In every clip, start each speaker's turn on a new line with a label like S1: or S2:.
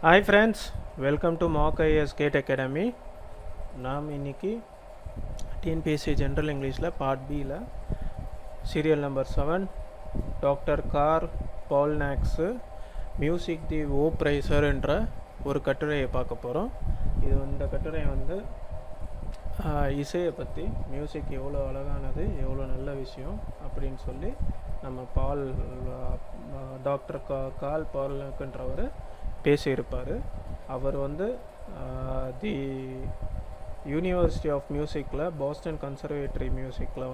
S1: Hi friends, welcome to மாக் ஐஎஸ் கேட் அகாடமி. நாம் இன்னைக்கு டிஎன்பிஎஸ்சி ஜென்ரல் இங்கிலீஷில் பார்ட் பியில் serial number 7 doctor Karl Paulnack's music the hope raiser என்ற ஒரு கட்டுரையை பார்க்க போகிறோம். இந்த கட்டுரை இசையை பற்றி, மியூசிக் எவ்வளோ அழகானது, எவ்வளோ நல்ல விஷயம் அப்படின்னு சொல்லி நம்ம டாக்டர் கால் பால்நாக்ன்றவர் பேசியிருப்பார். அவர் தி யூனிவர்சிட்டி ஆஃப் மியூசிக்கில், பாஸ்டன் கன்சர்வேட்டரி மியூசிக்கில்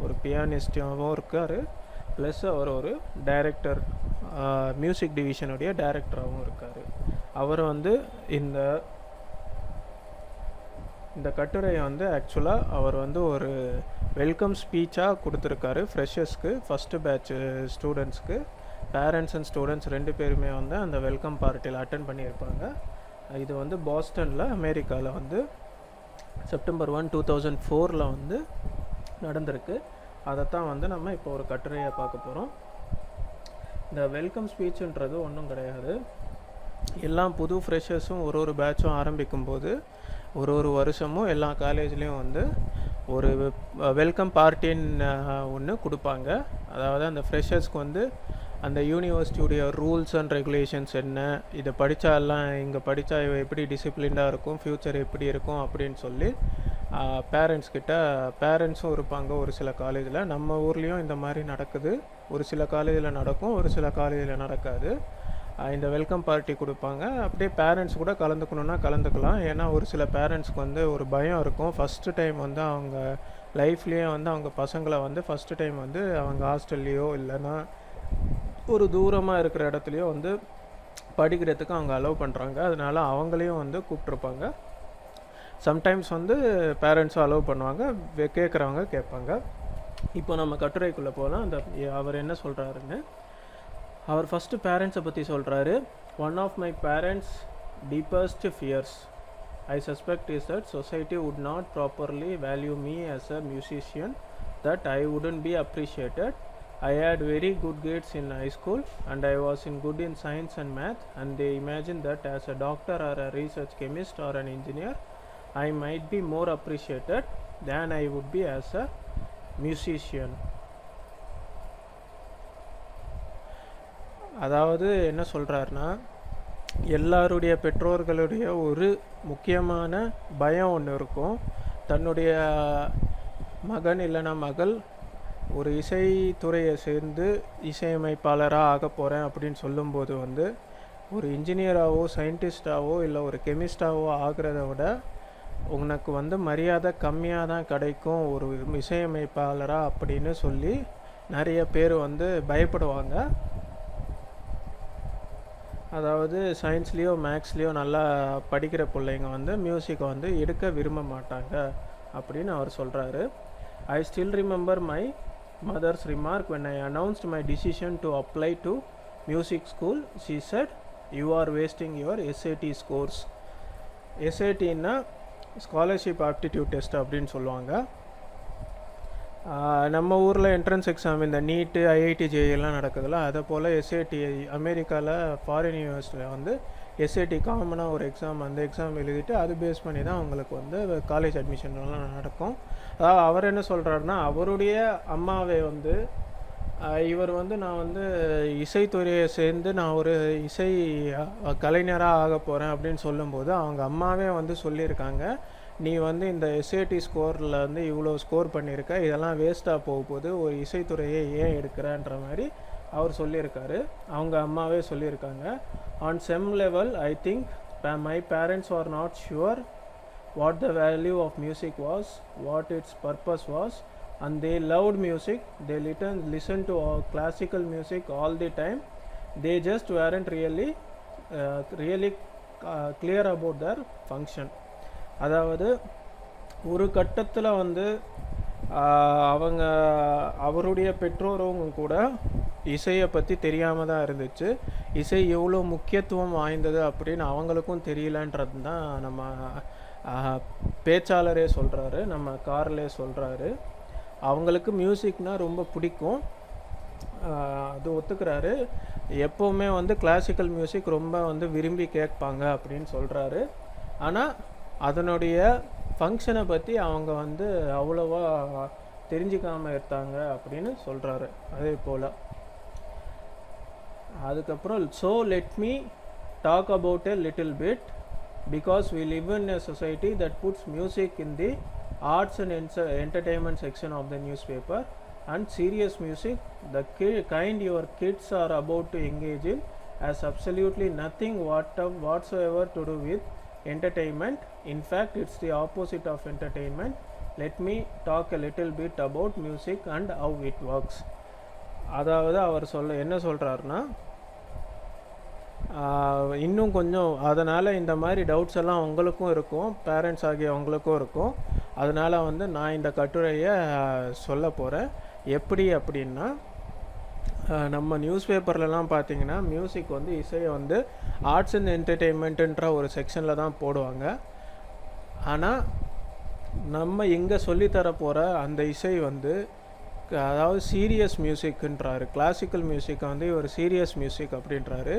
S1: ஒரு பியானிஸ்டாகவும் இருக்கார். ப்ளஸ் அவர் ஒரு டைரக்டர், மியூசிக் டிவிஷனுடைய டைரக்டராகவும் இருக்கார். அவர் இந்த கட்டுரையை ஆக்சுவலாக அவர் ஒரு வெல்கம் ஸ்பீச்சாக கொடுத்துருக்காரு ஃப்ரெஷர்ஸ்க்கு, ஃபஸ்ட்டு பேட்ச் ஸ்டூடெண்ட்ஸ்க்கு. பேரண்ட்ஸ் அண்ட் ஸ்டூடெண்ட்ஸ் ரெண்டு பேருமே அந்த வெல்கம் பார்ட்டியில் அட்டன் பண்ணியிருப்பாங்க. இது பாஸ்டனில், அமெரிக்காவில் செப்டம்பர் 1, 2004 நடந்திருக்கு. அதைத்தான் நம்ம இப்போ ஒரு கட்டுரையை பார்க்க போகிறோம். இந்த வெல்கம் ஸ்பீச்சுன்றது ஒன்றும் கிடையாது. எல்லாம் புது ஃப்ரெஷர்ஸும் ஒரு பேட்சும் ஆரம்பிக்கும்போது ஒரு வருஷமும் எல்லா காலேஜ்லேயும் ஒரு வெல்கம் பார்ட்டின்னு ஒன்று கொடுப்பாங்க. அதாவது அந்த ஃப்ரெஷர்ஸ்க்கு அந்த யூனிவர்சிட்டியுடைய ரூல்ஸ் அண்ட் ரெகுலேஷன்ஸ் என்ன, இதை படித்தாலாம், இங்கே படித்தா எப்படி டிசிப்ளின்டாக இருக்கும், ஃப்யூச்சர் எப்படி இருக்கும் அப்படின்னு சொல்லி பேரண்ட்ஸும் இருப்பாங்க. ஒரு சில காலேஜில், நம்ம ஊர்லேயும் இந்த மாதிரி நடக்குது. ஒரு சில காலேஜில் நடக்கும், ஒரு சில காலேஜில் நடக்காது. இந்த வெல்கம் பார்ட்டி கொடுப்பாங்க. அப்படியே பேரண்ட்ஸ் கூட கலந்துக்கணுன்னா கலந்துக்கலாம். ஏன்னா ஒரு சில பேரண்ட்ஸ்க்கு ஒரு பயம் இருக்கும். ஃபஸ்ட்டு டைம் அவங்க லைஃப்லேயே அவங்க பசங்களை ஃபஸ்ட்டு டைம் அவங்க ஹாஸ்டல்லையோ இல்லைன்னா ஒரு தூரமாக இருக்கிற இடத்துலையோ படிக்கிறதுக்கு அவங்க அலோவ் பண்ணுறாங்க. அதனால அவங்களையும் கூப்பிட்ருப்பாங்க. சம்டைம்ஸ் பேரண்ட்ஸும் அலோவ் பண்ணுவாங்க, கேட்குறவங்க கேட்பாங்க. இப்போ நம்ம கட்டுரைக்குள்ளே போகலாம். அவர் என்ன சொல்கிறாருன்னு. அவர் ஃபஸ்ட்டு பேரண்ட்ஸை பற்றி சொல்கிறாரு. One of my parents deepest fears I suspect is that society would not properly value me as a musician, that I wouldn't be appreciated. I had very good grades in high school and I was good in science and math, and they imagined that as a doctor or a research chemist or an engineer I might be more appreciated than I would be as a musician. அதாவது என்ன சொல்கிறாருன்னா, எல்லாருடைய பெற்றோர்களுடைய ஒரு முக்கியமான பயம் ஒன்று இருக்கும். தன்னுடைய மகன் இல்லைனா மகள் ஒரு இசைத்துறையை சேர்ந்து இசையமைப்பாளராக ஆக போகிறேன் அப்படின்னு சொல்லும்போது ஒரு இன்ஜினியராகவோ சயின்டிஸ்டாகவோ இல்லை ஒரு கெமிஸ்டாகவோ ஆகிறத விட உனக்கு மரியாதை கம்மியாக தான் கிடைக்கும் ஒரு இசையமைப்பாளராக அப்படின்னு சொல்லி நிறைய பேர் பயப்படுவாங்க. அதாவது சயின்ஸ்லேயோ மேக்ஸ்லேயோ நல்லா படிக்கிற பிள்ளைங்க மியூசிக்கை எடுக்க விரும்ப மாட்டாங்க அப்படின்னு அவர் சொல்கிறாரு. I still remember my mother's remark when I announced my decision to apply to music school. She said, "You are wasting your SAT scores." SATன்னா ஸ்காலர்ஷிப் ஆப்டிடியூட் டெஸ்ட் அப்படின்னு சொல்லுவாங்க. நம்ம ஊரில் என்ட்ரன்ஸ் எக்ஸாம், இந்த நீட்டு ஐஐடி ஜேஇலாம் நடக்குதுல்ல, அதை போல் எஸ்ஏடி அமெரிக்காவில் foreign யூனிவர்சிட்டியில் SAD காமனாக ஒரு எக்ஸாம், அந்த எக்ஸாம் எழுதிட்டு அது பேஸ் பண்ணி தான் அவங்களுக்கு காலேஜ் அட்மிஷன்லாம் நடக்கும். அதாவது அவர் என்ன சொல்கிறாருன்னா, அவருடைய அம்மாவே இவர் நான் இசைத்துறையை சேர்ந்து நான் ஒரு இசை கலைஞராக ஆக போகிறேன் அப்படின்னு சொல்லும்போது அவங்க அம்மாவே சொல்லியிருக்காங்க, நீ இந்த எஸ்ஏடி ஸ்கோரில் இவ்வளோ ஸ்கோர் பண்ணியிருக்க, இதெல்லாம் வேஸ்ட்டாக போகும்போது ஒரு இசைத்துறையை ஏன் எடுக்கிறன்ற மாதிரி அவர் சொல்லியிருக்காரு. அவங்க அம்மாவே சொல்லியிருக்காங்க. On some level I think my parents were not sure what the value of music was, what its purpose was, and they loved music. They listened to classical music all the time. They just weren't really clear about their function. அதாவது ஒரு கட்டத்தில் அவருடைய பெற்றோரும் கூட இசையை பற்றி தெரியாமல் தான் இருந்துச்சு. இசை எவ்வளோ முக்கியத்துவம் வாய்ந்தது அப்படின்னு அவங்களுக்கும் தெரியலன்றது தான் நம்ம பேச்சாளரே சொல்கிறாரு, நம்ம கார்லே சொல்கிறாரு. அவங்களுக்கு மியூசிக்னால் ரொம்ப பிடிக்கும், அது ஒத்துக்கிறாரு. எப்போவுமே வந்து கிளாசிக்கல் மியூசிக் ரொம்ப வந்து விரும்பி கேட்பாங்க அப்படின்னு சொல்கிறாரு. ஆனால் அதனுடைய ஃபங்க்ஷனை பற்றி அவங்க வந்து அவ்வளோவா தெரிஞ்சிக்காமல் இருந்தாங்க அப்படின்னு சொல்கிறாரு. அதே போல் அதுக்கப்புறம் so let me talk about a little bit because we live in a society that puts music in the arts and entertainment section of the newspaper, and serious music, the kind your kids are about to engage in, has absolutely nothing whatsoever to do with entertainment. In fact, it's the opposite of entertainment. Let me talk a little bit about music and how it works. அதாவது அவர் என்ன சொல்கிறாருன்னா, இன்னும் கொஞ்சம் அதனால் இந்த மாதிரி doubts எல்லாம் உங்களுக்கும் இருக்கும், பேரண்ட்ஸ் ஆகிய உங்களுக்கும் இருக்கும். அதனால் வந்து நான் இந்த கட்டுரையை சொல்ல போகிறேன். எப்படி அப்படின்னா, நம்ம நியூஸ் பேப்பர்லலாம் பார்த்தீங்கன்னா மியூசிக் வந்து இசையை வந்து ஆர்ட்ஸ் அண்ட் என்டர்டெயின்மெண்ட்டுன்ற ஒரு செக்ஷனில் தான் போடுவாங்க. ஆனால் நம்ம இங்கே சொல்லித்தர போகிற அந்த இசை வந்து அதாவது சீரியஸ் மியூசிக்ன்றாரு. கிளாசிக்கல் மியூசிக்கை வந்து ஒரு சீரியஸ் மியூசிக் அப்படின்றாரு.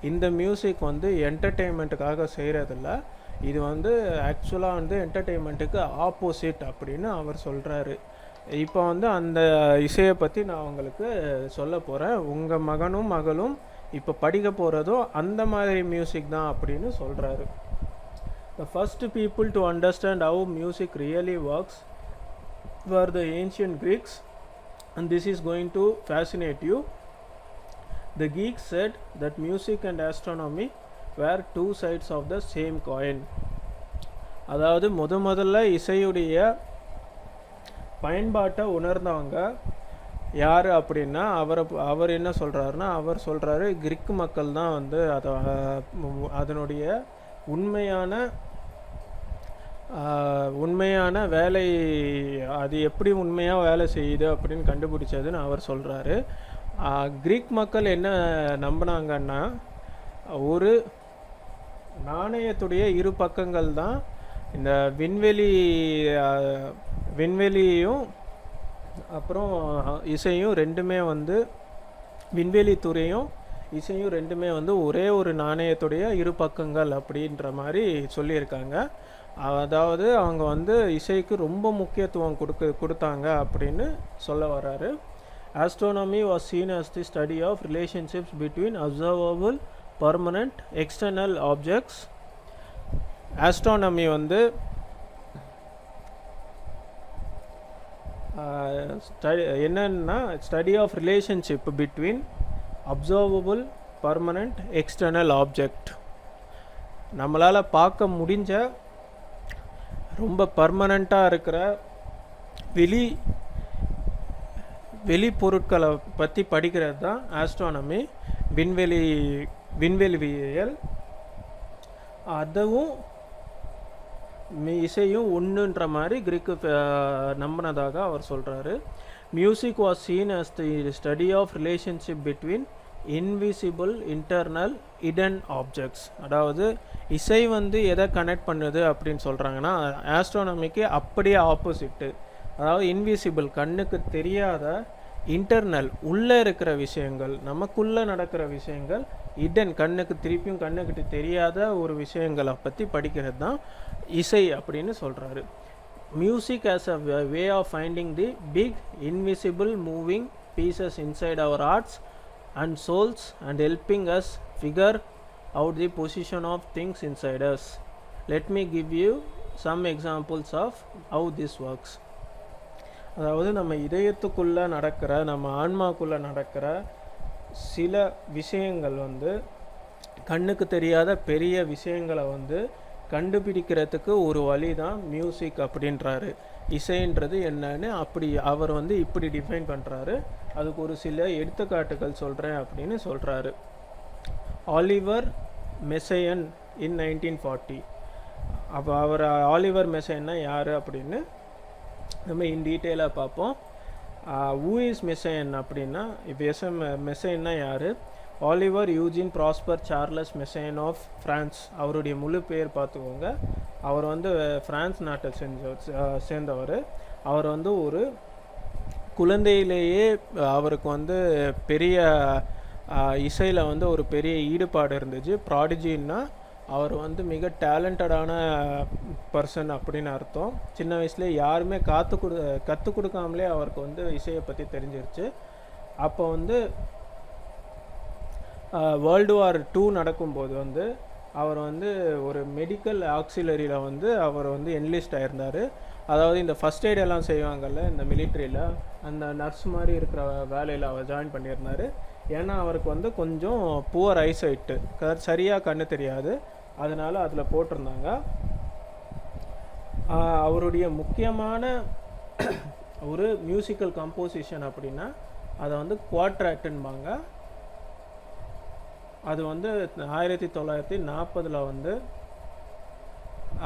S1: இந்த மியூசிக் வந்து என்டர்டெயின்மெண்ட்டுக்காக செய்கிறதில்ல, இது வந்து ஆக்சுவலாக வந்து என்டர்டெயின்மெண்ட்டுக்கு ஆப்போசிட் அப்படின்னு அவர் சொல்கிறாரு. இப்போ வந்து அந்த இசையை பற்றி நான் உங்களுக்கு சொல்ல போகிறேன். உங்கள் மகனும் மகளும் இப்போ படிக்க போகிறதும் அந்த மாதிரி மியூசிக் தான் அப்படின்னு சொல்கிறாரு. The first people to understand how music really works were the ancient Greeks, and this is going to fascinate you. The Greeks said that music and astronomy were two sides of the same coin. அதாவது முதல்ல இசையுடைய பயன்பாட்டை உணர்ந்தவங்க யார் அப்படின்னா அவர் என்ன சொல்கிறாருன்னா, அவர் சொல்கிறாரு கிரிக்கு மக்கள் தான் வந்து அதனுடைய உண்மையான வேலை, அது எப்படி உண்மையாக வேலை செய்யுது அப்படின்னு கண்டுபிடிச்சதுன்னு அவர் சொல்கிறாரு. கிரீக் மக்கள் என்ன நம்பினாங்கன்னா, ஒரு நாணயத்துடைய இரு பக்கங்கள் தான் இந்த விண்வெளியும் அப்புறம் இசையும் ரெண்டுமே வந்து, விண்வெளி துறையும் இசையும் ரெண்டுமே வந்து ஒரே ஒரு நாணயத்துடைய இரு பக்கங்கள் அப்படின்ற மாதிரி சொல்லியிருக்காங்க. அதாவது அவங்க வந்து இசைக்கு ரொம்ப முக்கியத்துவம் கொடுத்தாங்க அப்படின்னு சொல்ல வர்றாரு. Astronomy was seen as the study of relationships between observable, permanent, external objects. Astronomy வந்து என்னன்னா study of relationship between observable, permanent, external object. நம்மளால் பார்க்க முடிஞ்ச ரொம்ப பர்மனண்ட்டாக இருக்கிற வெளி பொருட்களை பற்றி படிக்கிறது தான் ஆஸ்ட்ரானமி, விண்வெளிவியல். அதுவும் இசையும் ஒன்றுன்ற மாதிரி கிரீக்கு நம்பினதாக அவர் சொல்கிறாரு. Music was seen as the study of relationship between invisible, internal, hidden objects. அதாவது இசை வந்து எதை கனெக்ட் பண்ணுது அப்படின்னு சொல்கிறாங்கன்னா, ஆஸ்ட்ரானமிக்கு அப்படியே ஆப்போசிட்டு. அதாவது இன்விசிபிள், கண்ணுக்கு தெரியாத, இன்டர்னல், உள்ளே இருக்கிற விஷயங்கள், நமக்குள்ளே நடக்கிற விஷயங்கள், ஹிடன், கண்ணுக்கிட்ட தெரியாத ஒரு விஷயங்களை பற்றி படிக்கிறது தான் இசை அப்படின்னு சொல்கிறாரு. Music as a way of finding the big invisible moving pieces inside our hearts and souls, and helping us figure out the position of things inside us. Let me give you some examples of how this works. அதாவது நம்ம இதயத்துக்குள்ளே நடக்கிற, நம்ம ஆன்மாக்குள்ளே நடக்கிற சில விஷயங்கள் வந்து, கண்ணுக்கு தெரியாத பெரிய விஷயங்களை வந்து கண்டுபிடிக்கிறதுக்கு ஒரு வழி தான் மியூசிக் அப்படின்றாரு. இசைன்றது என்னன்னு அவர் வந்து இப்படி டிஃபைன் பண்ணுறாரு. அதுக்கு ஒரு சில எடுத்துக்காட்டுகள் சொல்கிறேன் அப்படின்னு சொல்கிறாரு. ஆலிவர் மெசையன் இன் 1940. அப்போ ஆலிவர் மெசையன்னா யார் அப்படின்னு நம்ம இன் டீட்டெயிலாக பார்ப்போம். ஹூ இஸ் மெசையன் அப்படின்னா, இப்போ மெசையன்னா யார்? Olivier Eugene Prosper Charles Messiaen of France. அவருடைய முழு பேர் பார்த்துக்கோங்க. அவர் வந்து ஃப்ரான்ஸ் நாட்டை சேர்ந்தவர். அவர் வந்து ஒரு குழந்தையிலேயே அவருக்கு வந்து பெரிய இசையில் வந்து ஒரு பெரிய ஈடுபாடு இருந்துச்சு. ப்ராடிஜின்னா அவர் வந்து மிக டேலண்டடான பர்சன் அப்படின்னு அர்த்தம். சின்ன வயசுலேயே யாருமே கற்றுக் கொடுக்காமலே அவருக்கு வந்து இசையை பற்றி தெரிஞ்சிருச்சு. அப்போ வந்து வேர்ல்டு வார் 2 நடக்கும்போது வந்து அவர் வந்து ஒரு மெடிக்கல் ஆக்சிலரியில் வந்து அவர் வந்து என்லிஸ்ட் ஆகிருந்தார். அதாவது இந்த ஃபஸ்ட் எய்ட் எல்லாம் செய்வாங்கள்ல இந்த மிலிட்ரியில், அந்த நர்ஸ் மாதிரி இருக்கிற வேலையில் அவர் ஜாயின் பண்ணியிருந்தார். ஏன்னா அவருக்கு வந்து கொஞ்சம் புவர் ஐசைட்டு, சரியாக கண்ணு தெரியாது, அதனால் அதில் போட்டிருந்தாங்க. அவருடைய முக்கியமான ஒரு மியூசிக்கல் கம்போசிஷன் அப்படின்னா அதை வந்து குவாட்ராக்டுன்பாங்க. அது வந்து 1940 வந்து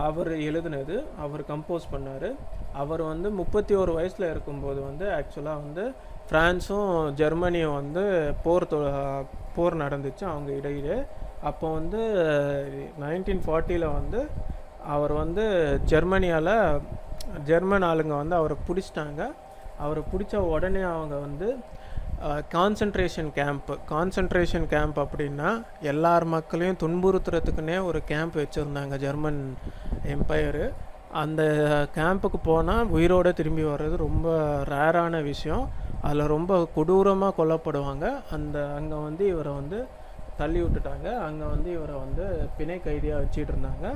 S1: அவர் எழுதுனது, அவர் கம்போஸ் பண்ணார். அவர் வந்து 31 வயசில் இருக்கும்போது வந்து ஆக்சுவலாக வந்து ஃப்ரான்ஸும் ஜெர்மனியும் வந்து போர் நடந்துச்சு அவங்க இடையிலே. அப்போ வந்து 1940 வந்து அவர் வந்து ஜெர்மன் ஆளுங்க வந்து அவரை பிடிச்சிட்டாங்க. அவரை பிடிச்ச உடனே அவங்க வந்து கான்சன்ட்ரேஷன் கேம்ப் அப்படின்னா எல்லார் மக்களையும் துன்புறுத்துறதுக்குன்னே ஒரு கேம்ப் வச்சுருந்தாங்க ஜெர்மன் எம்பையரு. அந்த கேம்புக்கு போனால் உயிரோடு திரும்பி வர்றது ரொம்ப ரேரான விஷயம். அதில் ரொம்ப கொடூரமாக கொல்லப்படுவாங்க. அங்கே வந்து இவரை வந்து தள்ளி விட்டுட்டாங்க. அங்கே வந்து இவரை வந்து பிணை கைதியாக வச்சிட்டு இருந்தாங்க.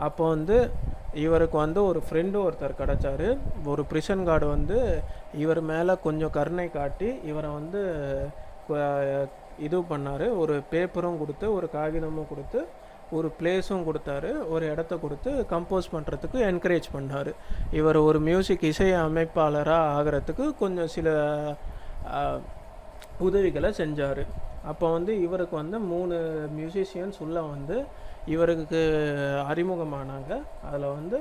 S1: அப்போ வந்து இவருக்கு வந்து ஒரு ஃப்ரெண்டு ஒருத்தர் கிடச்சார். ஒரு பிரிசன் கார்டு வந்து இவர் மேலே கொஞ்சம் கருணை காட்டி இவரை வந்து இது பண்ணார். ஒரு பேப்பரும் கொடுத்து, ஒரு காகிதமும் கொடுத்து, ஒரு பிளேஸும் கொடுத்தாரு, ஒரு இடத்த கொடுத்து கம்போஸ் பண்ணுறதுக்கு என்கரேஜ் பண்ணார். இவர் ஒரு மியூசிக் இசை அமைப்பாளராக ஆகிறதுக்கு கொஞ்சம் சில உதவிகளை செஞ்சார். அப்போ வந்து இவருக்கு வந்து 3 மியூசிஷியன்ஸ் உள்ளே வந்து இவருக்கு அறிமுகமானாங்க. அதில் வந்து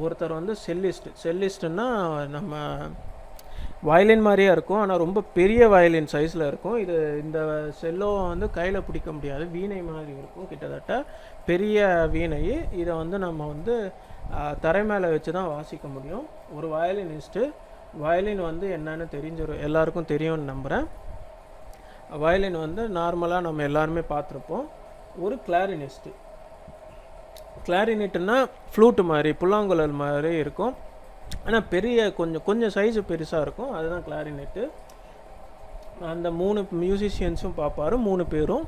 S1: ஒருத்தர் வந்து செல்லிஸ்ட்டுன்னா நம்ம வயலின் மாதிரியே இருக்கும், ஆனால் ரொம்ப பெரிய வயலின் சைஸில் இருக்கும். இந்த செல்லோ வந்து கையில் பிடிக்க முடியாது, வீணை மாதிரி இருக்கும், கிட்டத்தட்ட பெரிய வீணை. இதை வந்து நம்ம வந்து தரை மேலே வச்சு தான் வாசிக்க முடியும். ஒரு வயலின் வந்து என்னன்னு எல்லாருக்கும் தெரியும்னு நம்புகிறேன். வயலின் வந்து நார்மலாக நம்ம எல்லாருமே பார்த்துருப்போம். ஒரு கிளாரினெட்டுன்னா ஃப்ளூட்டு மாதிரி, புல்லாங்குழல் மாதிரி இருக்கும், ஆனால் பெரிய கொஞ்சம் சைஸு பெருசாக இருக்கும், அதுதான் கிளாரினெட்டு. அந்த 3 மியூசிஷியன்ஸும் பார்ப்பார். 3 பேரும்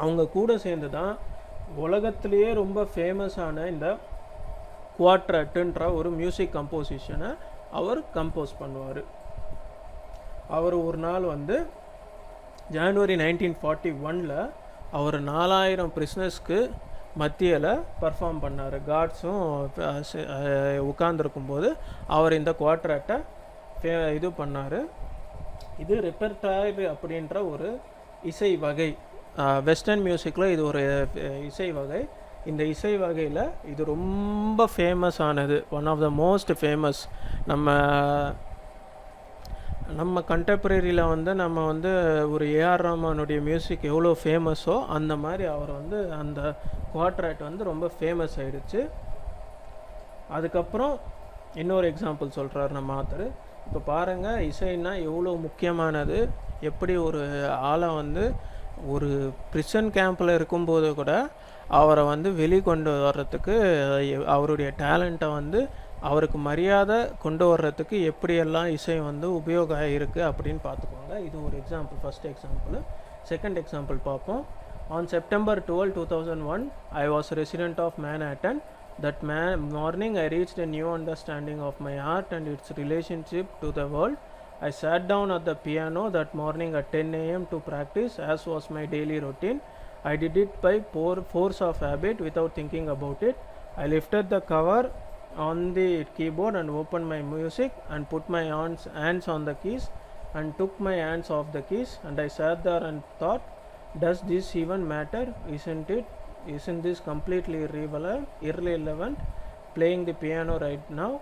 S1: அவங்க கூட சேர்ந்து தான் உலகத்திலேயே ரொம்ப ஃபேமஸான இந்த குவாட்ராட்டுன்ற ஒரு மியூசிக் கம்போசிஷனை அவர் கம்போஸ் பண்ணுவார். அவர் ஒரு நாள் வந்து ஜனவரி 1941 அவர் 4000 பிரிஸ்னஸ்க்கு மத்தியில் பர்ஃபார்ம் பண்ணார். காட்ஸும் உட்கார்ந்துருக்கும்போது அவர் இந்த குவாட்ராட்டை இது பண்ணார். இது ரெப்பர்டாயர் அப்படின்ற ஒரு இசை வகை. வெஸ்டர்ன் மியூசிக்கில் இது ஒரு இசை வகை. இந்த இசை வகையில் இது ரொம்ப ஃபேமஸானது, one of the most famous. நம்ம கண்டெம்பரரியில் வந்து நம்ம வந்து ஒரு ஏஆர் ரஹ்மானுடைய மியூசிக் எவ்வளோ ஃபேமஸோ அந்த மாதிரி அவர் வந்து அந்த குவாட்ராட் வந்து ரொம்ப ஃபேமஸ் ஆகிடுச்சு. அதுக்கப்புறம் இன்னொரு எக்ஸாம்பிள் சொல்கிறார் நம்ம ஆத்தர். இப்போ பாருங்கள், இசைன்னா எவ்வளோ முக்கியமானது. எப்படி ஒரு ஆளை வந்து ஒரு பிரிசன் கேம்பில் இருக்கும்போது கூட அவரை வந்து வெளிக்கொண்டு வர்றதுக்கு, அவருடைய டேலண்ட்டை வந்து அவருக்கு மரியாதை கொண்டு வர்றதுக்கு எப்படியெல்லாம் இசை வந்து உபயோகம் இருக்குது அப்படின்னு பார்த்துக்கோங்க. இது ஒரு example, first example. Second example பார்ப்போம். On September 12, 2001, I was resident of Manhattan. That morning I reached a new understanding of my art and its relationship to the world. I sat down at the piano that morning at 10 a.m. to practice, as was my daily routine. I did it by force of habit without thinking about it. I lifted the cover on the keyboard and opened my music and put my hands on the keys and took my hands off the keys, and I sat there and thought, does this even matter? Isn't this completely irrelevant playing the piano right now,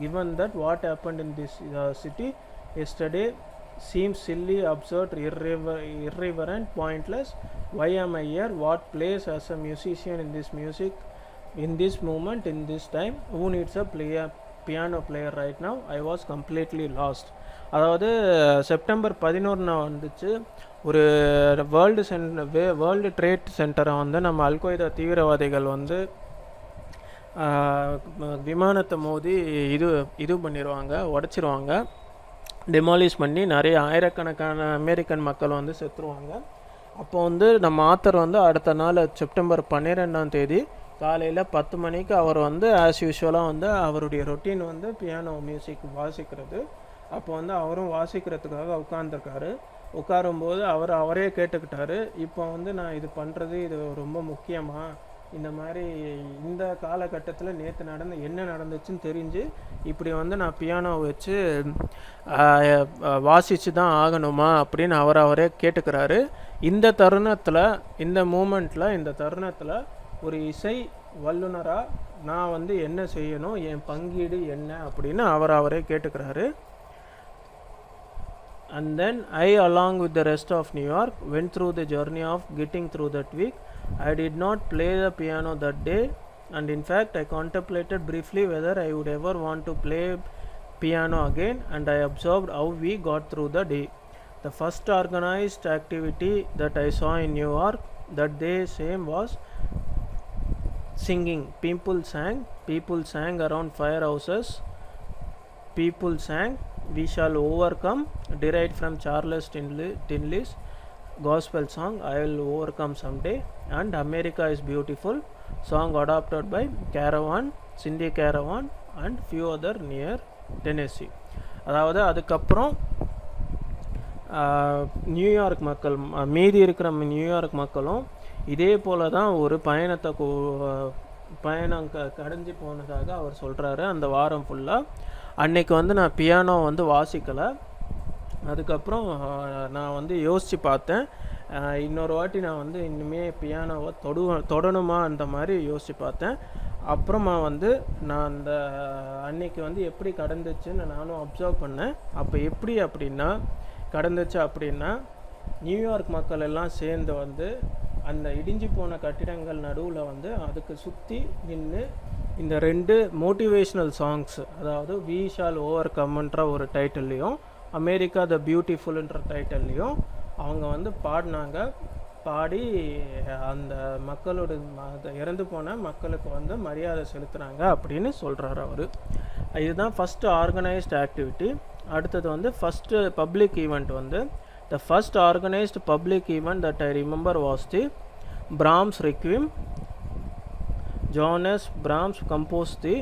S1: given that what happened in this city yesterday seems silly, absurd, irreverent, pointless? Why am I here? What place as a musician in this moment, in this time? Who needs a piano player right now I was completely last. அதாவது September 11 வந்துச்சு, ஒரு world trade சென்டரை வந்து நம்ம al Qaeda தீவிரவாதிகள் வந்து விமானத்தை மோதி இது பண்ணிடுவாங்க, உடச்சிருவாங்க, டெமாலிஷ் பண்ணி நிறைய ஆயிரக்கணக்கான அமெரிக்கன் மக்கள் வந்து செத்துருவாங்க. அப்போ வந்து நம்ம ஆத்தர் வந்து அடுத்த நாள் செப்டம்பர் 12 காலையில் 10 மணிக்கு அவர் வந்து ஆஸ் யூஷுவலாக வந்து அவருடைய ரொட்டீன் வந்து பியானோ மியூசிக் வாசிக்கிறது. அப்போ வந்து அவரும் வாசிக்கிறதுக்காக உட்காந்துருக்காரு. உட்காரும்போது அவரே கேட்டுக்கிட்டாரு, இப்போ வந்து நான் இது பண்ணுறது இது ரொம்ப முக்கியமாக, இந்த மாதிரி இந்த காலகட்டத்தில் நேற்று என்ன நடந்துச்சுன்னு தெரிஞ்சு இப்படி வந்து நான் பியானோ வச்சு வாசித்து தான் ஆகணுமா அப்படின்னு அவரே கேட்டுக்கிறாரு. இந்த தருணத்தில், இந்த மூமெண்ட்டில், இந்த தருணத்தில் ஒரு இசை வல்லுனராக நான் வந்து என்ன செய்யணும், என் பங்கீடு என்ன அப்படின்னு அவரே கேட்டுக்கிறாரு. And then I, along with the rest of New York, went through the journey of getting through that week. I did not play the piano that day, and in fact I contemplated briefly whether I would ever want to play piano again, and I observed how we got through the day. The first organized activity that I saw in New York that day same was singing. People sang around firehouses. People sang "We Shall Overcome," derived from Charles Tinley's gospel song "I Will Overcome Someday," and "America is Beautiful," song adopted by Cindy Caravan and few other near Tennessee. அதாவது அதுக்கப்புறம் New York மக்கள், மீதி இருக்கிற New York மக்களும் இதே போல தான் ஒரு பயணம் கடைஞ்சி போனதாக அவர் சொல்கிறாரு. அந்த வாரம் ஃபுல்லாக அன்னைக்கு வந்து நான் பியானோ வந்து வாசிக்கலை. அதுக்கப்புறம் நான் வந்து யோசித்து பார்த்தேன், இன்னொரு வாட்டி நான் வந்து இனிமேல் பியானோவை தொடணுமா அந்த மாதிரி யோசித்து பார்த்தேன். அப்புறமா வந்து நான் அந்த அன்னைக்கு வந்து எப்படி கடந்துச்சுன்னு நானும் அப்சர்வ் பண்ணேன். அப்போ எப்படி அப்படின்னா கடந்துச்சு அப்படின்னா, நியூயார்க் மக்கள் எல்லாம் சேர்ந்து வந்து அந்த இடிஞ்சு போன கட்டிடங்கள் நடுவில் வந்து அதுக்கு சுற்றி நின்று இந்த 2 மோட்டிவேஷ்னல் சாங்ஸ், அதாவது "வி ஷால் ஓவர் கம்ன்ற ஒரு டைட்டில்லையும் "அமெரிக்கா த பியூட்டிஃபுல்ன்ற டைட்டில்லையும் அவங்க வந்து பாடி அந்த மக்களோட இறந்து போன மக்களுக்கு வந்து மரியாதை செலுத்துனாங்க அப்படின்னு சொல்கிறார் அவர். இதுதான் ஃபஸ்ட்டு ஆர்கனைஸ்டு ஆக்டிவிட்டி. அடுத்தது வந்து ஃபஸ்ட்டு பப்ளிக் ஈவெண்ட் வந்து the first organized public event that I remember was the Brahms Requiem. Johannes Brahms composed the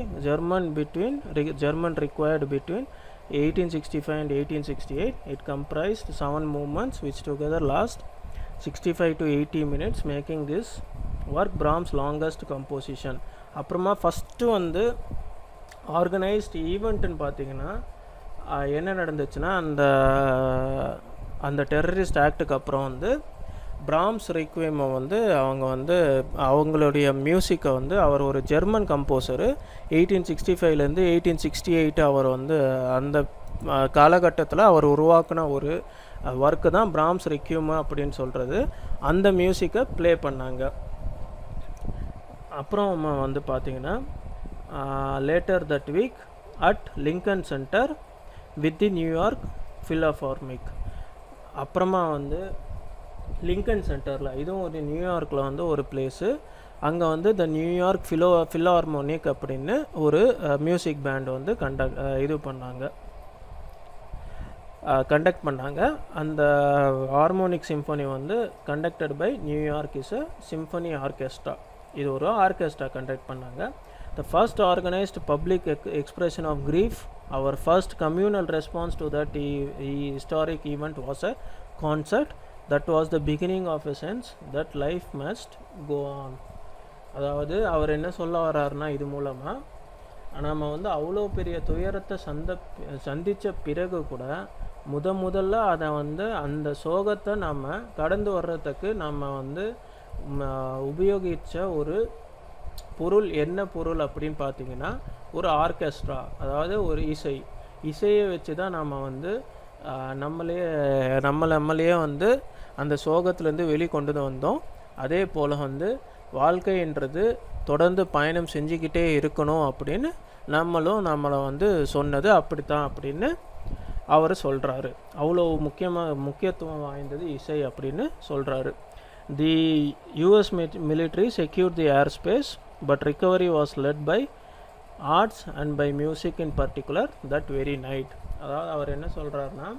S1: German required between 1865 and 1868. It comprised 7 movements which together last 65 to 80 minutes, making this work Brahms' longest composition. அப்புறமா first வந்து organised ஈவெண்ட்டுன்னு பார்த்தீங்கன்னா என்ன நடந்துச்சுன்னா, அந்த terrorist ஆக்டுக்கு அப்புறம் வந்து பிராம்ஸ் ரிக்வேமை வந்து அவங்க வந்து அவங்களுடைய மியூசிக்கை வந்து அவர் ஒரு ஜெர்மன் கம்போசரு 1865லேருந்து 1868 அவர் வந்து அந்த காலகட்டத்தில் அவர் உருவாக்கின ஒரு ஒர்க்கு தான் பிராம்ஸ் ரிக்யூம் அப்படின்னு சொல்கிறது. அந்த மியூசிக்கை ப்ளே பண்ணாங்க. அப்புறம் வந்து பார்த்திங்கன்னா later that week at Lincoln Center with the New York Philharmonic. அப்புறமா வந்து லிங்கன் சென்டரில், இதுவும் ஒரு நியூயார்க்கில் வந்து ஒரு பிளேஸு, அங்கே வந்து த நியூயார்க் ஃபிலோஹார்மோனிக் அப்படின்னு ஒரு மியூசிக் பேண்ட் வந்து கண்டக்ட் பண்ணாங்க. அந்த ஹார்மோனிக் சிம்ஃபனி வந்து conducted by New York is a symphony orchestra. இது ஒரு ஆர்கெஸ்ட்ரா கண்டக்ட் பண்ணாங்க. The first organised public expression of grief, our first communal response to that historic event was a concert that was the beginning of a sense that life must go on. அதாவது அவர் என்ன சொல்ல வர்றாருன்னா, இது மூலமாக நம்ம வந்து அவ்வளோ பெரிய துயரத்தை சந்தித்த பிறகு கூட முதல்ல அதை வந்து அந்த சோகத்தை நம்ம கடந்து வர்றதுக்கு நம்ம வந்து உபயோகித்த ஒரு பொருள் என்ன பொருள் அப்படின்னு பார்த்தீங்கன்னா ஒரு ஆர்கெஸ்ட்ரா, அதாவது ஒரு இசையை வச்சு தான் நம்ம வந்து நம்மளையே வந்து அந்த சோகத்துலேருந்து வெளிக்கொண்டு வந்தோம். அதே போல் வந்து வாழ்க்கைன்றது தொடர்ந்து பயணம் செஞ்சுக்கிட்டே இருக்கணும் அப்படின்னு நம்மளும் நம்மளை வந்து சொன்னது அப்படித்தான் அப்படின்னு அவர் சொல்கிறாரு. அவ்வளோ முக்கியத்துவம் வாய்ந்தது இசை அப்படின்னு சொல்கிறாரு. The US military secured the airspace but recovery was led by arts and by music in particular that very night. அதாவது அவர் என்ன சொல்கிறாருன்னா,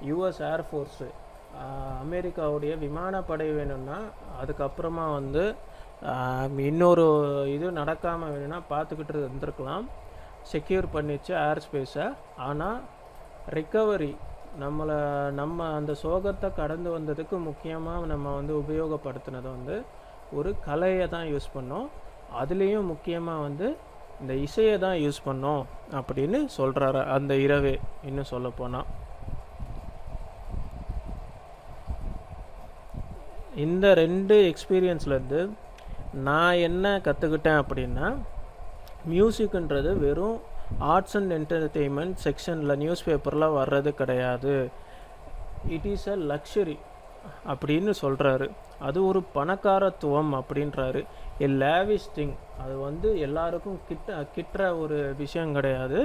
S1: யூஎஸ் ஏர்ஃபோர்ஸு அமெரிக்காவுடைய விமானப்படை வேணும்னா அதுக்கப்புறமா வந்து இன்னொரு இது நடக்காமல் வேணும்னா பார்த்துக்கிட்டு இருந்திருக்கலாம், செக்யூர் பண்ணிச்சு ஏர் ஸ்பேஸை. ஆனால் ரிக்கவரி நம்ம அந்த சோகத்தை கடந்து வந்ததுக்கு முக்கியமாக நம்ம வந்து உபயோகப்படுத்தினது வந்து ஒரு கலையை தான் யூஸ் பண்ணோம். அதுலேயும் முக்கியமாக வந்து இந்த இசையை தான் யூஸ் பண்ணோம் அப்படின்னு சொல்கிறாரு அந்த இரவே. இன்னும் சொல்லப்போனால் இந்த 2 எக்ஸ்பீரியன்ஸ்லேருந்து நான் என்ன கற்றுக்கிட்டேன் அப்படின்னா, மியூசிக்ன்றது வெறும் ஆர்ட்ஸ் அண்ட் என்டர்டெயின்மெண்ட் செக்ஷனில் நியூஸ் பேப்பரில் வர்றது கிடையாது. இட் இஸ் அ லக்ஸரி அப்படின்னு சொல்கிறாரு. அது ஒரு பணக்காரத்துவம் அப்படின்றாரு. எ லேவிஷ் திங். அது வந்து எல்லாருக்கும் கிட்டுற ஒரு விஷயம் கிடையாது.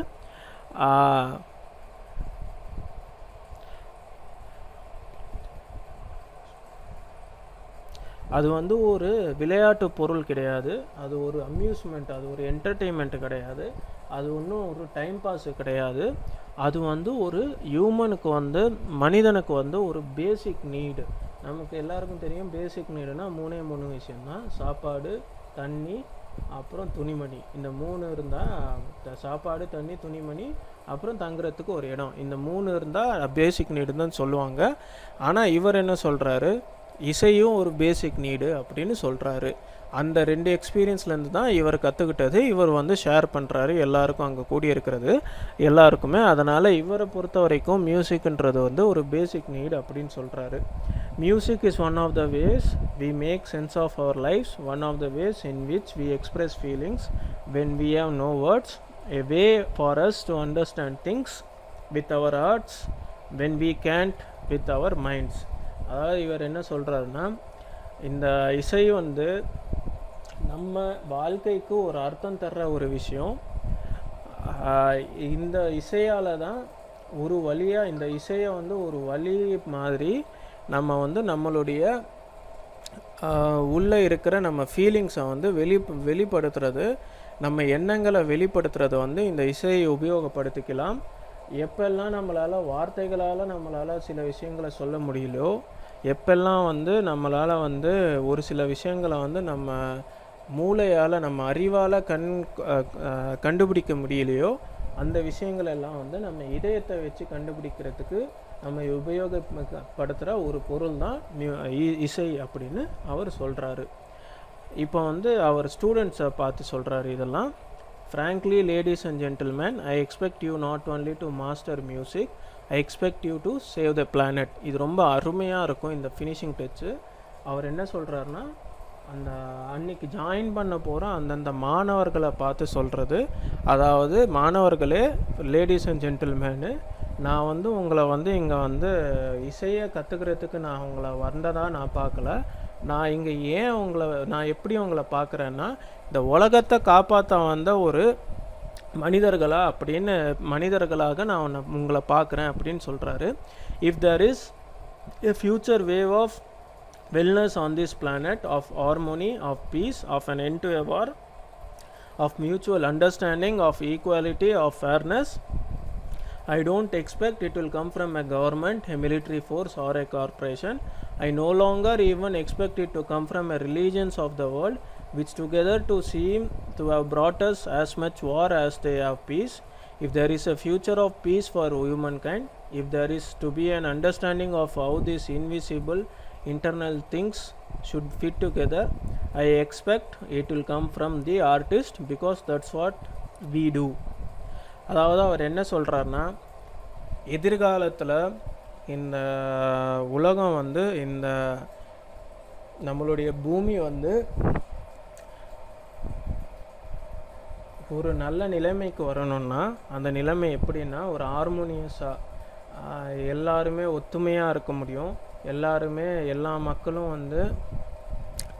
S1: அது வந்து ஒரு விளையாட்டு பொருள் கிடையாது, அது ஒரு அம்யூஸ்மெண்ட், அது ஒரு என்டர்டெயின்மெண்ட் கிடையாது, அது ஒன்றும் ஒரு டைம் பாஸு கிடையாது. அது வந்து ஒரு ஹியூமனுக்கு வந்து மனிதனுக்கு வந்து ஒரு பேசிக் நீடு. நமக்கு எல்லாருக்கும் தெரியும் பேசிக் நீடுனா 3 விஷயம்தான். சாப்பாடு, தண்ணி, அப்புறம் துணிமணி. இந்த 3 இருந்தால் சாப்பாடு, தண்ணி, துணிமணி, அப்புறம் தங்குறதுக்கு ஒரு இடம். இந்த 3 இருந்தால் பேசிக் நீடு தான் சொல்லுவாங்க. ஆனால் இவர் என்ன சொல்கிறாரு, இசையும் ஒரு பேசிக் நீடு அப்படின்னு சொல்கிறாரு. அந்த 2 எக்ஸ்பீரியன்ஸ்லேருந்து தான் இவர் கற்றுக்கிட்டது இவர் வந்து ஷேர் பண்ணுறாரு எல்லாருக்கும், அங்கே கூடியிருக்கிறது எல்லாருக்குமே. அதனால் இவரை பொறுத்த வரைக்கும் மியூசிக்ன்றது வந்து ஒரு பேசிக் நீடு அப்படின்னு சொல்கிறாரு. Music is one of the ways we make sense of our lives, one of the ways in which we express feelings when we have no words, a way for us to understand things with our hearts when we can't with our minds. அதாவது இவர் என்ன சொல்கிறாருன்னா, இந்த இசை வந்து நம்ம வாழ்க்கைக்கு ஒரு அர்த்தம் தர்ற ஒரு விஷயம். இந்த இசையால் தான் ஒரு வழியாக இந்த இசையை வந்து ஒரு வழி மாதிரி நம்ம வந்து நம்மளுடைய உள்ளே இருக்கிற நம்ம ஃபீலிங்ஸை வந்து வெளிப்படுத்துறது, நம்ம எண்ணங்களை வெளிப்படுத்துறது வந்து இந்த இசையை உபயோகப்படுத்திக்கலாம். எப்பெல்லாம் நம்மளால் வார்த்தைகளால் நம்மளால் சில விஷயங்களை சொல்ல முடியலையோ, எப்பெல்லாம் வந்து நம்மளால் வந்து ஒரு சில விஷயங்களை வந்து நம்ம மூளையால் நம்ம அறிவால் கண்டுபிடிக்க முடியலையோ, அந்த விஷயங்கள் எல்லாம் வந்து நம்ம இதயத்தை வச்சு கண்டுபிடிக்கிறதுக்கு நம்ம உபயோகப்படுத்துகிற ஒரு பொருள் தான் இசை அப்படின்னு அவர் சொல்கிறாரு. இப்போ வந்து அவர் ஸ்டூடெண்ட்ஸை பார்த்து சொல்கிறாரு இதெல்லாம். Frankly, ladies and gentlemen, I expect you not only to master music, I expect you to save the planet. இது ரொம்ப அருமையாக இருக்கும் இந்த ஃபினிஷிங் டச்சு. அவர் என்ன சொல்கிறாருன்னா, அந்த அன்னைக்கு ஜாயின் பண்ண போகிற அந்தந்த மாணவர்களை பார்த்து சொல்கிறது. அதாவது மாணவர்களே, லேடிஸ் அண்ட் ஜென்டில்மேனு, நான் வந்து உங்களை வந்து இங்கே வந்து இசையை கற்றுக்கிறதுக்கு நான் உங்களை வந்ததாக நான் பார்க்கல. நான் இங்கே நான் எப்படி உங்களை பார்க்குறேன்னா, இந்த உலகத்தை காப்பாற்ற வந்த ஒரு மனிதர்களாக நான் உங்களை பார்க்குறேன் அப்படின்னு சொல்கிறாரு. If there is a future wave of wellness on this planet, of harmony, of peace, of an end to a war, of mutual understanding, of equality, of fairness, I don't expect it will come from a government, a military force or a corporation. I no longer even expect it to come from a religions of the world, which together to seem to have brought us as much war as they have peace. If there is a future of peace for humankind, if there is to be an understanding of how these invisible internal things should fit together, I expect it will come from the artist, because that's what we do. அதாவது அவர் என்ன சொல்கிறாருன்னா, எதிர்காலத்தில் இந்த உலகம் வந்து இந்த நம்மளுடைய பூமி வந்து ஒரு நல்ல நிலைமைக்கு வரணும்னா, அந்த நிலைமை எப்படின்னா ஒரு ஹார்மோனியஸாக எல்லாருமே ஒத்துமையாக இருக்க முடியும். எல்லா மக்களும் வந்து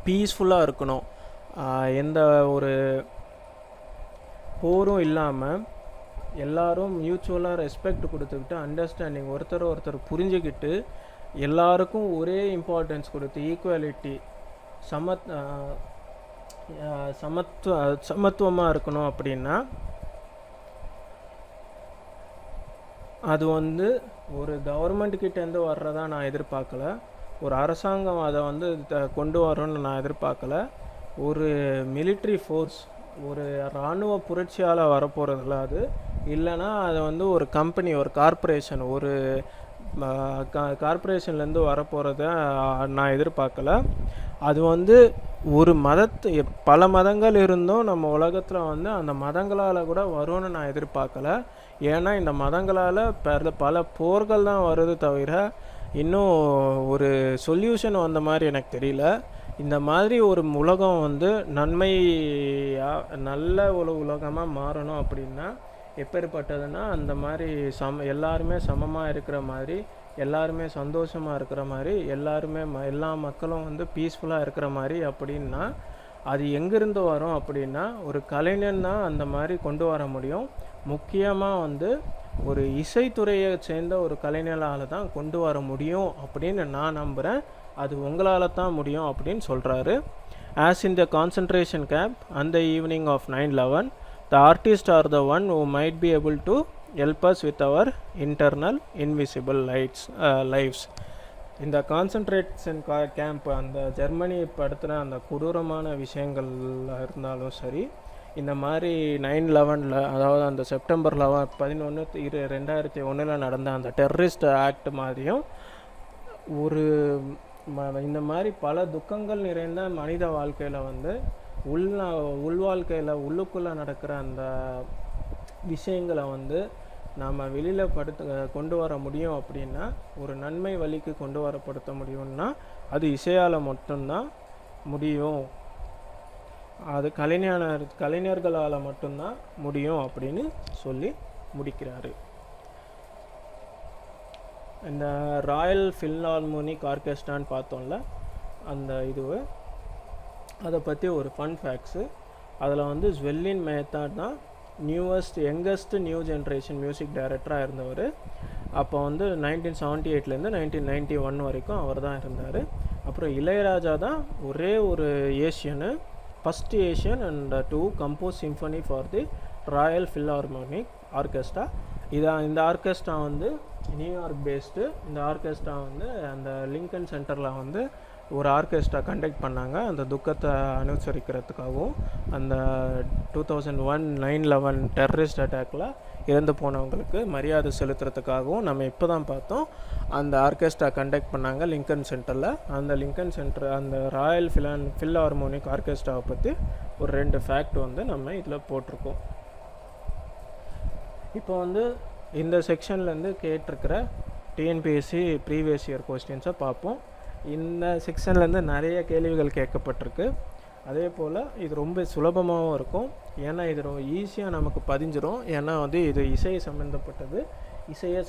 S1: பீஸ்ஃபுல்லாக இருக்கணும். எந்த ஒரு போரும் இல்லாமல் எல்லாரும் மியூச்சுவலாக ரெஸ்பெக்ட் கொடுத்துக்கிட்டு அண்டர்ஸ்டாண்டிங் ஒருத்தர் புரிஞ்சுக்கிட்டு எல்லாருக்கும் ஒரே இம்பார்ட்டன்ஸ் கொடுத்து ஈக்குவாலிட்டி சமத்துவமாக இருக்கணும் அப்படின்னா அது வந்து ஒரு கவர்மெண்ட்கிட்டேருந்து வர்றதா நான் எதிர்பார்க்கல, ஒரு அரசாங்கம் அதை வந்து கொண்டு வரணும்னு நான் எதிர்பார்க்கல, ஒரு மிலிட்ரி ஃபோர்ஸ் ஒரு இராணுவ புரட்சியால் வரப்போகிறதில்ல. அது இல்லைன்னா அது வந்து ஒரு கம்பெனி ஒரு கார்ப்பரேஷன் ஒரு கார்ப்பரேஷன்லேருந்து வரப்போகிறத நான் எதிர்பார்க்கல. அது வந்து ஒரு பல மதங்கள் இருந்தும் நம்ம உலகத்தில் வந்து அந்த மதங்களால் கூட வரும்னு நான் எதிர்பார்க்கல. ஏன்னா இந்த மதங்களால் பல போர்கள் தான் வருது தவிர இன்னும் ஒரு சொல்யூஷன் வந்த மாதிரி எனக்கு தெரியல. இந்த மாதிரி ஒரு உலகம் வந்து நல்ல ஒரு உலகமாக மாறணும் அப்படின்னா எப்பேற்பட்டதுன்னா அந்த மாதிரி எல்லாருமே சமமாக இருக்கிற மாதிரி, எல்லாருமே சந்தோஷமாக இருக்கிற மாதிரி, எல்லா மக்களும் வந்து பீஸ்ஃபுல்லாக இருக்கிற மாதிரி அப்படின்னா அது எங்கேருந்து வரும் அப்படின்னா ஒரு கலைஞன் தான் அந்த மாதிரி கொண்டு வர முடியும். முக்கியமாக வந்து ஒரு இசைத்துறையை சேர்ந்த ஒரு கலைஞரால் தான் கொண்டு வர முடியும் அப்படின்னு நான் நம்புகிறேன். அது உங்களால் தான் முடியும் அப்படின்னு சொல்கிறாரு. As in the concentration camp on the evening of 9/11, the artists are the one who might be able to help us with our internal invisible lives. இந்த கான்சன்ட்ரேஷன் கேம்ப் அந்த ஜெர்மனி படுத்தின அந்த கொடூரமான விஷயங்கள் இருந்தாலும் சரி, இந்த மாதிரி 9/11 அதாவது அந்த செப்டம்பர் 11 2001 நடந்த அந்த டெரரிஸ்ட் ஆக்ட் மாதிரியும் ஒரு இந்த மாதிரி பல துக்கங்கள் நிறைந்த மனித வாழ்க்கையில் வந்து வாழ்க்கையில் உள்ளுக்குள்ளே நடக்கிற அந்த விஷயங்களை வந்து நாம் வெளியில் கொண்டு வர முடியும் அப்படின்னா, ஒரு நன்மை வழிக்கு கொண்டு வரப்படுத்த முடியும்னா அது இசையால் மட்டும்தான் முடியும், அது கலைஞர்களால் மட்டும்தான் முடியும் அப்படின்னு சொல்லி முடிக்கிறாரு. இந்த ராயல் ஃபில்ஹார்மோனிக் ஆர்கெஸ்ட்ரான்னு பார்த்தோம்ல, அந்த அதை பற்றி ஒரு ஃபன் ஃபேக்ட்ஸு. அதில் வந்து ஸ்வெல்லின் மேத்தா தான் யங்கஸ்ட் நியூ ஜென்ரேஷன் மியூசிக் டைரக்டராக இருந்தவர். அப்போ வந்து 1978 1991 வரைக்கும் அவர் தான் இருந்தார். அப்புறம் இளையராஜா தான் ஒரே ஒரு first Asian and 2 compose symphony for the Royal philharmonic orchestra. இந்த ஆர்கெஸ்ட்ரா வந்து நியூயார்க் பேஸ்டு. இந்த ஆர்கெஸ்ட்ரா வந்து அந்த லிங்கன் சென்டரில் வந்து ஒரு ஆர்கெஸ்ட்ரா கண்டக்ட் பண்ணாங்க. அந்த துக்கத்தை அனுசரிக்கிறதுக்காகவும் அந்த 2001 9/11 டெரரிஸ்ட் அட்டாக்கில் இறந்து போனவங்களுக்கு மரியாதை செலுத்துறதுக்காகவும் நம்ம இப்போ தான் பார்த்தோம் அந்த ஆர்கெஸ்ட்ரா கண்டக்ட் பண்ணாங்க லிங்கன் சென்டரில். அந்த லிங்கன் சென்டர் அந்த ராயல் ஃபில்ஹார்மோனிக் ஆர்கெஸ்ட்ராவை பற்றி ஒரு 2 ஃபேக்ட் வந்து நம்ம இதில் போட்டிருக்கோம். இப்போ வந்து இந்த செக்ஷன்லேருந்து கேட்டிருக்கிற டிஎன்பிஎஸ்சி ப்ரீவியஸ் இயர் கொஸ்டின்ஸை பார்ப்போம். இந்த செக்ஷன்லேருந்து நிறைய கேள்விகள் கேட்கப்பட்டிருக்கு. அதே போல் இது ரொம்ப சுலபமாகவும் இருக்கும். ஏன்னா இது ரொம்ப ஈஸியாக நமக்கு பதிஞ்சிரும். ஏன்னா வந்து இது இசையை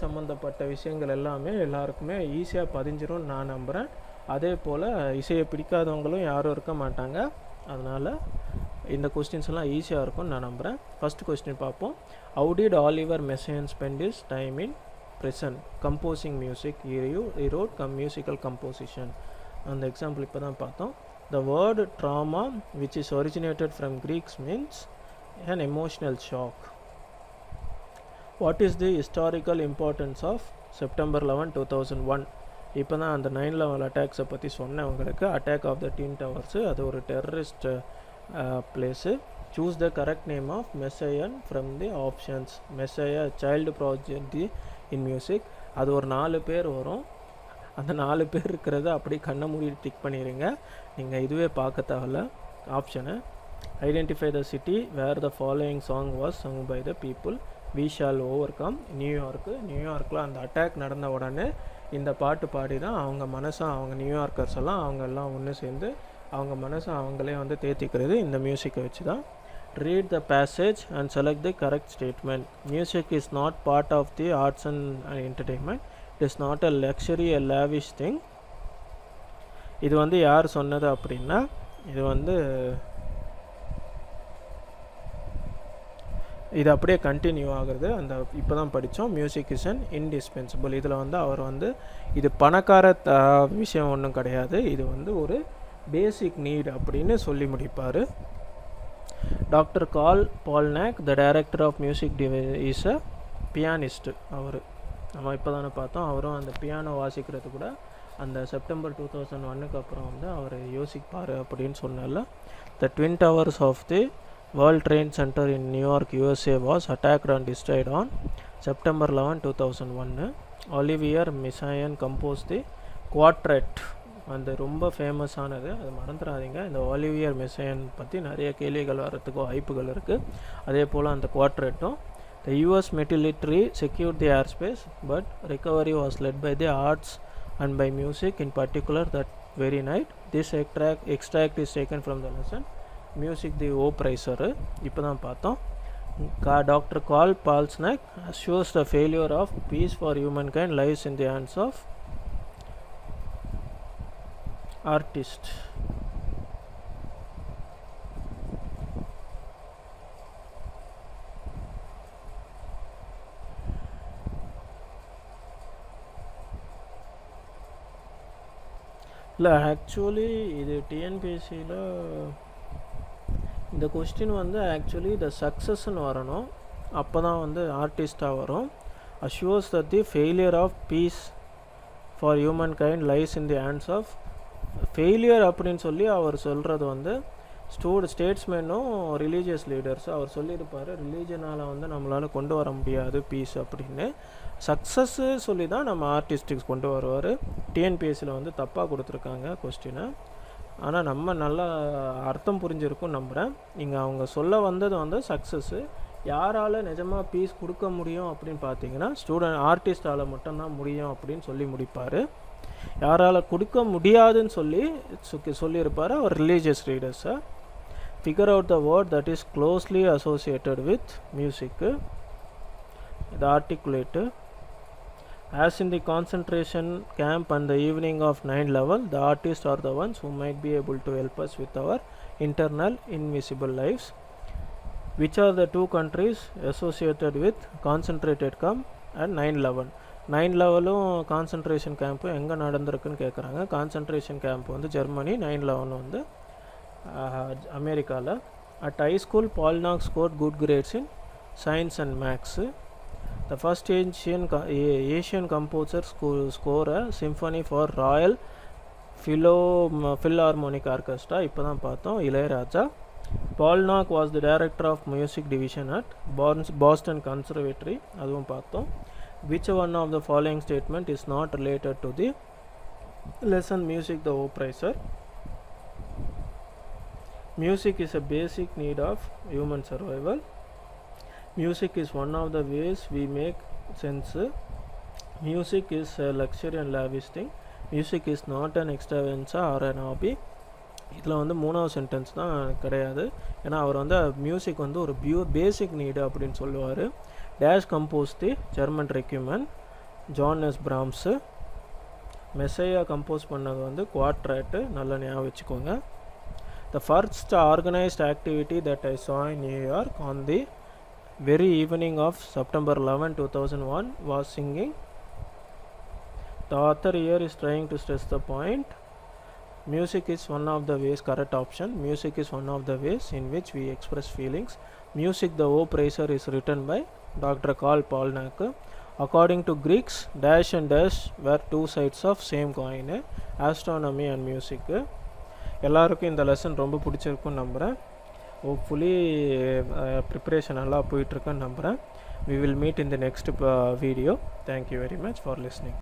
S1: சம்மந்தப்பட்ட விஷயங்கள் எல்லாமே எல்லாருக்குமே ஈஸியாக பதிஞ்சிரும் நான் நம்புகிறேன். அதே போல் இசையை பிடிக்காதவங்களும் யாரும் இருக்க மாட்டாங்க. அதனால் இந்த கொஸ்டின்ஸ் எல்லாம் ஈஸியாக இருக்கும்னு நான் நம்புகிறேன். ஃபஸ்ட் கொஸ்டின் பார்ப்போம். How did Oliver Messiaen spend his time in prison composing music? He wrote musical composition. அந்த எக்ஸாம்பிள் இப்போ தான் பார்த்தோம். The word trauma, which is originated from Greek, means an emotional shock. What is the historical importance of September 11 2001? இப்போ தான் அந்த 9/11 அட்டாக்ஸை பற்றி சொன்னேன் உங்களுக்கு. Attack of the twin towers அது ஒரு terrorist place. Choose the correct name of Messiaen from the options. Messiah child prodigy in music. அது ஒரு 4 பேர் வரும். அந்த 4 பேர் இருக்கிறத அப்படி கண்ணை மூடி டிக் பண்ணிடுங்க. நீங்கள் இதுவே பார்க்க தேவையில்ல ஆப்ஷனை. Identify the city where the following song was sung by the people. We shall overcome. நியூயார்க்கில் அந்த அட்டாக் நடந்த உடனே இந்த பாட்டு பாடி தான் அவங்க நியூயார்க்கர்ஸ் எல்லாம் அவங்க எல்லாம் ஒன்று சேர்ந்து அவங்க மனசை அவங்களே வந்து தேத்திக்கிறது இந்த மியூசிக்கை வச்சு தான். Read the passage and select the correct statement. Music is not part of the arts and entertainment. It is not a luxury, a lavish thing. இது வந்து யார் சொன்னது அப்படின்னா இது வந்து இது அப்படியே கண்டினியூ ஆகுறது. அந்த இப்போ தான் படித்தோம், மியூசிக் இஸ் அன் இன்டிஸ்பென்சிபிள். இதில் வந்து அவர் வந்து இது பணக்கார விஷயம் ஒன்றும் கிடையாது, இது வந்து ஒரு பேசிக் நீட் அப்படின்னு சொல்லி முடிப்பார். Doctor Karl Paulnack, the director of music is a pianist. அவர் நம்ம இப்போ தானே பார்த்தோம், அவரும் அந்த பியானோ வாசிக்கிறது கூட அந்த செப்டம்பர் 2001 அப்புறம் வந்து அவர் யோசிப்பார் அப்படின்னு சொன்னால. The twin towers of the World Trade Center in New York, USA was attacked and destroyed on September 11, 2001. Olivier Messiaen composed the quartet. அந்த ரொம்ப ஃபேமஸானது, அது மறந்துடாதீங்க. இந்த ஒலிவியர் மெசையன் பற்றி நிறைய கேள்விகள் வரத்துக்கு வாய்ப்புகள் இருக்குது. அதே போல் அந்த குவாட்ரெட்டும். The US military secured the airspace, but recovery was led by the arts and by music in particular that very night. This extract is taken from the lesson music the hope raiser. இப்போ தான் பார்த்தோம். Doctor Karl Paulnack assures the failure of peace for humankind lies in the hands of artists. இல்லை, actually இது டிஎன்பிஎஸ்சியில் இந்த question வந்து actually the சக்ஸஸ்ன்னு வரணும், அப்போ தான் வந்து ஆர்டிஸ்டாக வரும். Assures that the failure of peace for humankind lies in the hands of. Failure அப்படின்னு சொல்லி அவர் சொல்கிறது வந்து ஸ்டேட்ஸ்மேனும் ரிலீஜியஸ் லீடர்ஸும் அவர் சொல்லியிருப்பார், ரிலீஜனால் வந்து நம்மளால் கொண்டு வர முடியாது பீஸ் அப்படின்னு. சக்ஸஸ்ஸு சொல்லி தான் நம்ம ஆர்டிஸ்டிக்ஸ் கொண்டு வருவார். டிஎன்பிஎஸ்சியில் வந்து தப்பாக கொடுத்துருக்காங்க கொஸ்டினை, ஆனால் நம்ம நல்லா அர்த்தம் புரிஞ்சிருக்கும் நம்புகிறேன். இங்கே அவங்க சொல்ல வந்தது வந்து சக்ஸஸ்ஸு. யாரால் நிஜமாக பீஸ் கொடுக்க முடியும் அப்படின்னு பார்த்தீங்கன்னா ஆர்டிஸ்டால் மட்டும்தான் முடியும் அப்படின்னு சொல்லி முடிப்பார். யாரால் கொடுக்க முடியாதுன்னு சொல்லியிருப்பார் அவர் ரிலீஜியஸ் ரீடர்ஸை. Figure out the word that is closely associated with music, இது articulate. As in the concentration camp and the evening of 9/11, the artists are the ones who might be able to help us with our internal invisible lives. Which are the two countries associated with concentrated camp and 9/11? 9/11 concentration camp எங்கே நடந்திருக்குன்னு கேட்குறாங்க. Concentration camp வந்து Germany, 9/11 வந்து அமெரிக்காவில். At high school Paulnack scored good grades in science and maths. The first Asian composer score a symphony for Royal Philharmonic Orchestra. இப்போ தான் பார்த்தோம், Ilaiyaraaja. பால்நாக் was the director of music division at Boston Conservatory, அதுவும் பார்த்தோம். Which one of the following statement is not related to the lesson music the oppressor? Music is a basic need of human survival. Music is one of the ways we make sense. Music is a luxury and lavish thing. Music is not an extravaganza or an hobby. இதில் வந்து மூணாவது sentence தான் கிடையாது, ஏன்னா அவர் வந்து music வந்து ஒரு பேசிக் need அப்படின்னு சொல்லுவார். டேஷ் கம்போஸ் தி ஜெர்மன் ரெக்யூமன் ஜான் பிராம்ஸு. மெசையா கம்போஸ் பண்ணது வந்து குவாட்ரேட்டு, நல்லா ஞாபகம் வச்சுக்கோங்க. The first organised activity that I saw in New York on the very evening of September 11, 2001 was singing. The author here is trying to stress the point. Music is one of the ways, correct option. Music is one of the ways in which we express feelings. Music the O-Praiser is written by Dr. Karl Palnak. According to Greeks, dash and dash were two sides of same coin, astronomy and music. எல்லாருக்கும் இந்த lesson ரொம்ப பிடிச்சிருக்குன்னு நம்புகிறேன். Hopefully preparation நல்லா போயிட்டுருக்குன்னு நம்புகிறேன். We will meet in the next video. Thank you very much for listening.